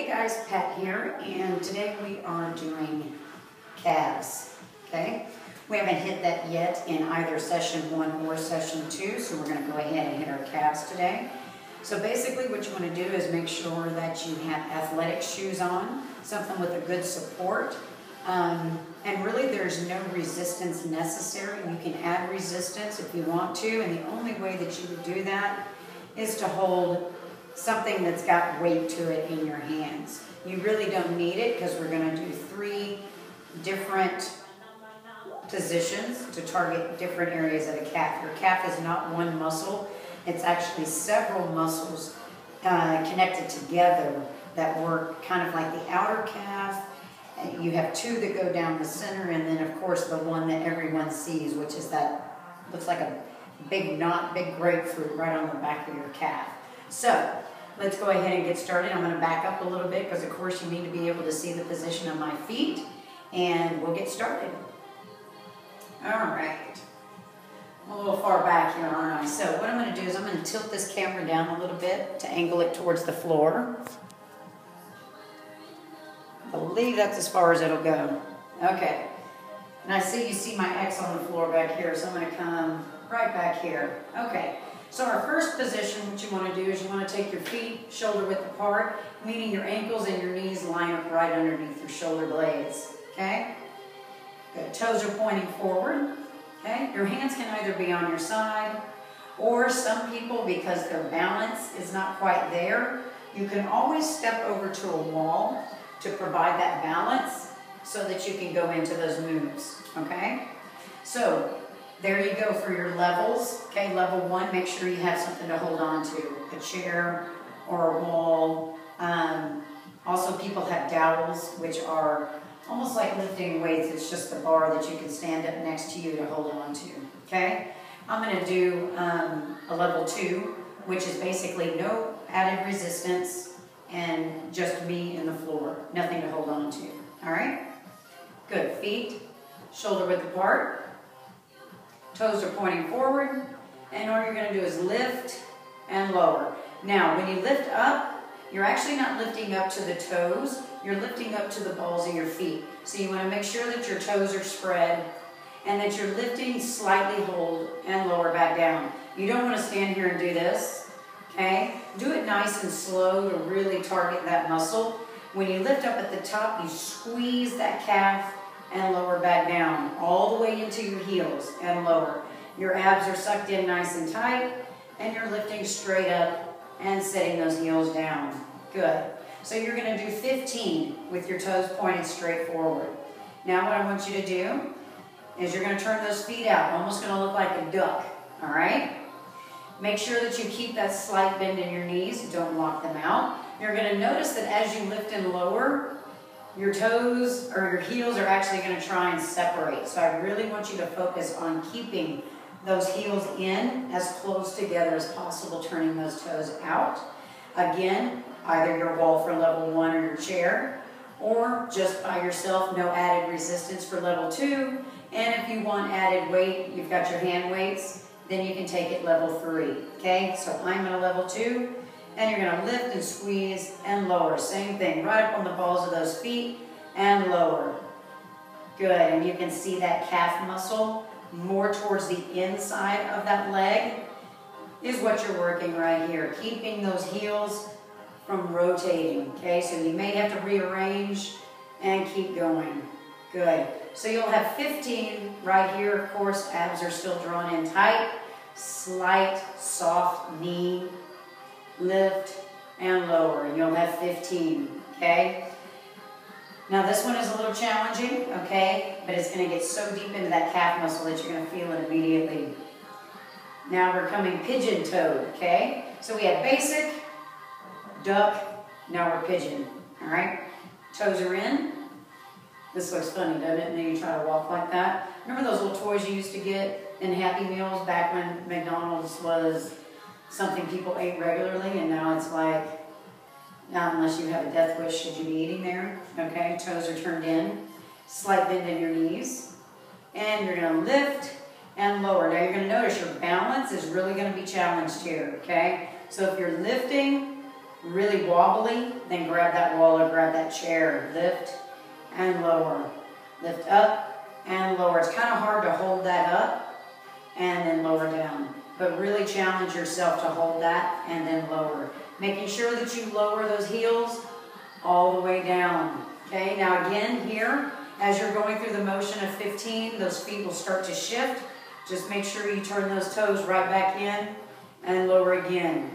guys, Pat here, and today we are doing calves, okay? We haven't hit that yet in either session 1 or session 2, so we're going to go ahead and hit our calves today. So basically what you want to do is make sure that you have athletic shoes on, something with a good support, and really there's no resistance necessary. You can add resistance if you want to, and the only way that you would do that is to hold something that's got weight to it in your hands. You really don't need it because we're going to do 3 different positions to target different areas of the calf. Your calf is not one muscle. It's actually several muscles connected together that work kind of like the outer calf. You have 2 that go down the center, and then of course the one that everyone sees, which is that looks like a big knot, big grapefruit right on the back of your calf. So let's go ahead and get started. I'm going to back up a little bit because of course you need to be able to see the position of my feet, and we'll get started. All right. I'm a little far back here, aren't I? So what I'm going to do is I'm going to tilt this camera down a little bit to angle it towards the floor. I believe that's as far as it'll go. Okay. And I see you see my X on the floor back here, so I'm going to come right back here. Okay. So our first position, what you want to do is you want to take your feet shoulder width apart, meaning your ankles and your knees line up right underneath your shoulder blades. Okay? Good. Toes are pointing forward. Okay? Your hands can either be on your side, or some people, because their balance is not quite there, you can always step over to a wall to provide that balance so that you can go into those moves. Okay? So there you go for your levels. Okay, level 1, make sure you have something to hold on to, a chair or a wall. Also, people have dowels, which are almost like lifting weights. It's just a bar that you can stand up next to you to hold on to. Okay, I'm going to do a level 2, which is basically no added resistance and just me in the floor, nothing to hold on to. All right, good. Feet shoulder width apart. Toes are pointing forward, and all you're going to do is lift and lower. Now, when you lift up, you're actually not lifting up to the toes, you're lifting up to the balls of your feet. So you want to make sure that your toes are spread and that you're lifting, slightly hold, and lower back down. You don't want to stand here and do this, okay? Do it nice and slow to really target that muscle. When you lift up at the top, you squeeze that calf and lower back down, all the way into your heels and lower. Your abs are sucked in nice and tight, and you're lifting straight up and setting those heels down. Good. So you're going to do 15 with your toes pointed straight forward. Now what I want you to do is you're going to turn those feet out, almost going to look like a duck, all right? Make sure that you keep that slight bend in your knees, don't lock them out. You're going to notice that as you lift and lower, your toes or your heels are actually going to try and separate. So I really want you to focus on keeping those heels in as close together as possible, turning those toes out. Again, either your wall for level 1 or your chair, or just by yourself, no added resistance for level 2. And if you want added weight, you've got your hand weights, then you can take it level 3. Okay, so I'm at a level 2. And you're going to lift and squeeze and lower. Same thing, right up on the balls of those feet and lower. Good, and you can see that calf muscle more towards the inside of that leg is what you're working right here. Keeping those heels from rotating, okay? So you may have to rearrange and keep going. Good. So you'll have 15 right here. Of course, abs are still drawn in tight. Slight, soft knee. Lift and lower, and you'll have 15, okay? Now this one is a little challenging, okay? But it's going to get so deep into that calf muscle that you're going to feel it immediately. Now we're coming pigeon-toed, okay? So we have basic, duck, now we're pigeon, all right? Toes are in. This looks funny, doesn't it? And then you try to walk like that. Remember those little toys you used to get in Happy Meals back when McDonald's was something people ate regularly, and now it's like, not unless you have a death wish should you be eating there. Okay, toes are turned in, slight bend in your knees, and you're going to lift and lower. Now you're going to notice your balance is really going to be challenged here, okay? So if you're lifting really wobbly, then grab that wall or grab that chair. Lift and lower. Lift up and lower. It's kind of hard to hold that up and then lower down. But really challenge yourself to hold that and then lower. Making sure that you lower those heels all the way down. Okay, now again here, as you're going through the motion of 15, those feet will start to shift. Just make sure you turn those toes right back in and lower again.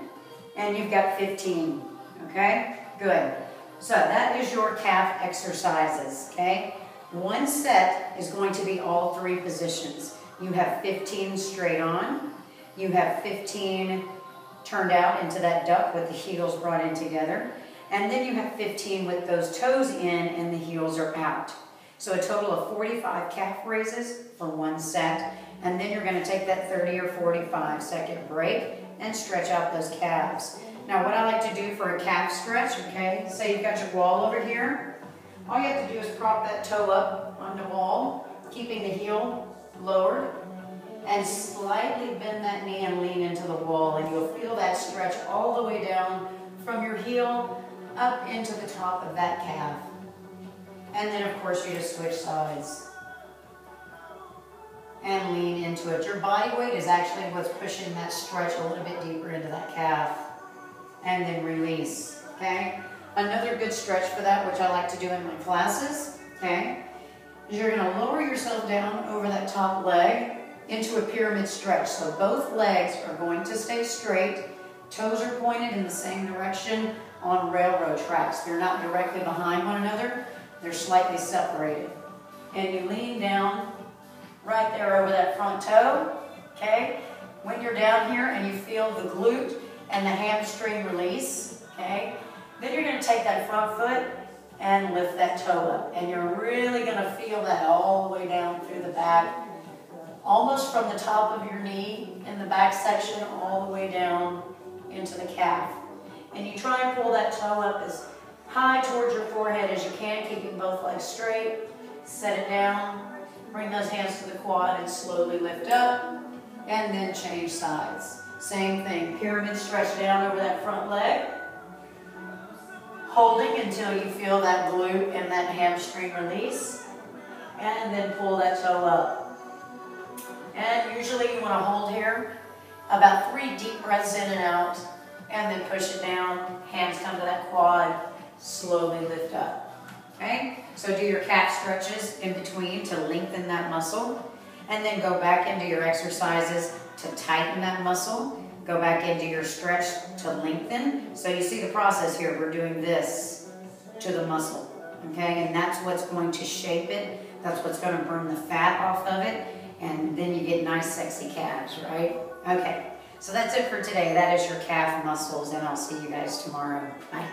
And you've got 15, okay? Good. So that is your calf exercises, okay? One set is going to be all three positions. You have 15 straight on. You have 15 turned out into that duck with the heels brought in together. And then you have 15 with those toes in and the heels are out. So a total of 45 calf raises for one set. And then you're going to take that 30 or 45 second break and stretch out those calves. Now what I like to do for a calf stretch, okay, say you've got your wall over here. All you have to do is prop that toe up on the wall, keeping the heel lowered, and slightly bend that knee and lean into the wall, and you'll feel that stretch all the way down from your heel up into the top of that calf. And then of course you just switch sides and lean into it. Your body weight is actually what's pushing that stretch a little bit deeper into that calf. And then release, okay? Another good stretch for that, which I like to do in my classes, okay, is you're gonna lower yourself down over that top leg into a pyramid stretch. So both legs are going to stay straight. Toes are pointed in the same direction on railroad tracks. They're not directly behind one another. They're slightly separated. And you lean down right there over that front toe, okay? When you're down here and you feel the glute and the hamstring release, okay? Then you're gonna take that front foot and lift that toe up. And you're really gonna feel that all the way down through the back, almost from the top of your knee in the back section all the way down into the calf. And you try and pull that toe up as high towards your forehead as you can, keeping both legs straight. Set it down, bring those hands to the quad and slowly lift up, and then change sides. Same thing, pyramid stretch down over that front leg, holding until you feel that glute and that hamstring release, and then pull that toe up. And usually you want to hold here about 3 deep breaths in and out, and then push it down, hands come to that quad, slowly lift up. Okay, so do your calf stretches in between to lengthen that muscle, and then go back into your exercises to tighten that muscle. Go back into your stretch to lengthen. So you see the process here. We're doing this to the muscle, okay, and that's what's going to shape it. That's what's going to burn the fat off of it, and then you get nice, sexy calves, right? Okay, so that's it for today. That is your calf muscles, and I'll see you guys tomorrow. Bye.